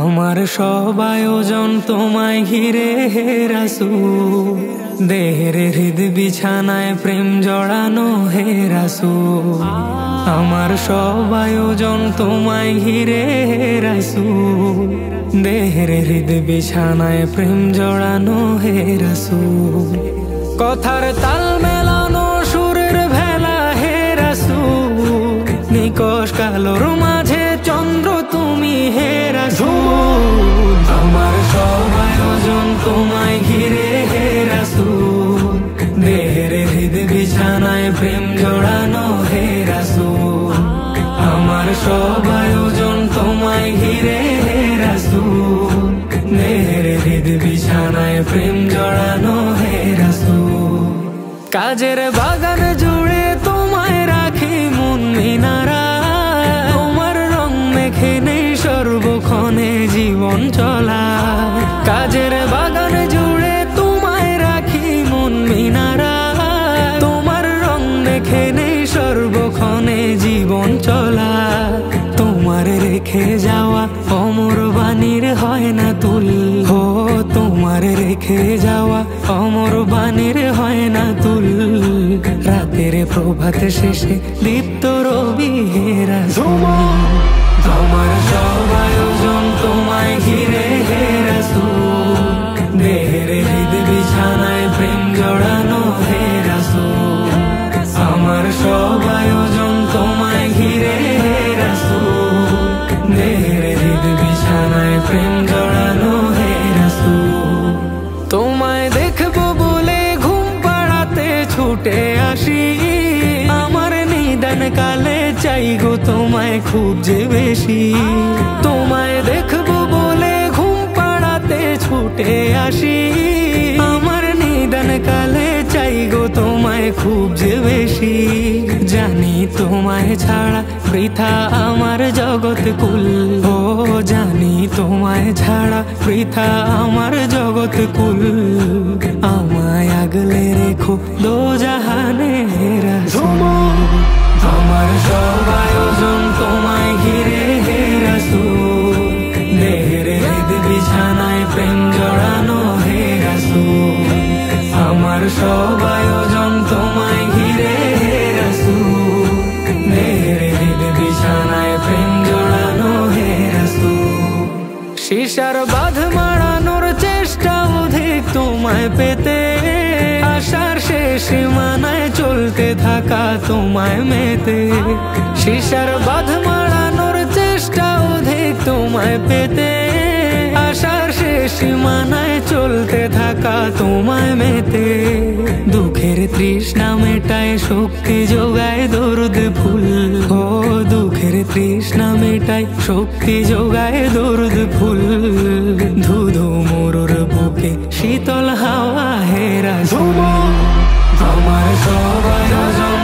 আমার সব আয়োজন তোমায় ঘিরে হে রাসূল, দেহের হৃদ বিছানায় প্রেম জড়ানো হে রাসূল। আমার সব আয়োজন তোমায় ঘিরে হে রাসূল, দেহের হৃদ বিছানায় প্রেম জড়ানো হে রাসূল। কথার তাল মেলানো সুরের ভেলা হে রাসূল, নিকশ কালোর মাঝে চন্দ্র তুমি হে রাসূল। আমার সব আয়োজন তোমায় ঘিরে হে রাসূল, দেহের হৃদ বিছানায় প্রেম জড়ানো হে রাসূল। আমার সব আয়োজন তোমায় ঘিরে হে রাসূল, দেহের হৃদ বিছানায় প্রেম জড়ানো হে রাসূল। কাজের বাগান জুড়ে তোমায় রাখি মন মিনারা, তোমার রং মেখে নেই সর্বক্ষণে জীবন চলা। কাজের বাগান জুড়ে তোমায় রাখি মন মিনারা, তোমার রং মেখে নেই সর্বক্ষণে জীবন চলা। তোমার রেখে যাওয়া অমর বাণীর হয় না তুল, ও তোমার রেখে যাওয়া অমর বাণীর হয় না তুল। রাতের প্রভাত শেষে দীপ্ত রবি হে রাসূল। আমার সব আয়োজন তোমায় ঘিরে হে রাসূল, দেহের হৃদ বিছানায় প্রেম জড়ানো হে রাসূল। আমার সব আয়োজন তোমায় ঘিরে হে রাসূল, দেহের হৃদ বিছানায় প্রেম জড়ানো হে রাসূল। তোমায় দেখবো বলে ঘুম পাড়াতে ছুটে আসি, আমার নিদান কালে চাই গো তোমায় খুব যে বেশি। তোমায় দেখবো বলে ঘুম পাড়াতে ছুটে আসি, আমার নিদান কালে চাই গো তোমায় খুব যে বেশি। জানি তোমায় ছাড়া বৃথা আমার জগৎ কুল, ও জানি তোমায় ছাড়া বৃথা আমার জগৎ কুল। আমায় আগলে রেখো দোজাহানে হে রাসূল। আমার সব আয়োজন তোমায় ঘিরে হে রাসূল, দেহের হৃদ বিছানায় প্রেম জড়ানো হে রাসূল। আমার সব আয়োজন তোমায় ঘিরে হে রাসূল, দেহের হৃদ বিছানায় প্রেম জড়ানো হে রাসূল। শিশার বাঁধ মারানোর চেষ্টা অধিক তোমায় পেতে, আশার শেষ সীমানায় চলতে থাকা তোমায় মেতে। শিশার বাঁধ মারানোর চেষ্টা অধিক তোমায় পেতে, আশার শেষ সীমানায় চলতে থাকা তোমায় মেতে। দুঃখের তৃষ্ণা মেটায় শক্তি যোগায় দরুদ ফুল, ও দুঃখের তৃষ্ণা মেটায় শক্তি যোগায় দরুদ ফুল। ধুধু মরুর বুকে শীতল হাওয়া হে রাসূল। আমার সব আয়োজন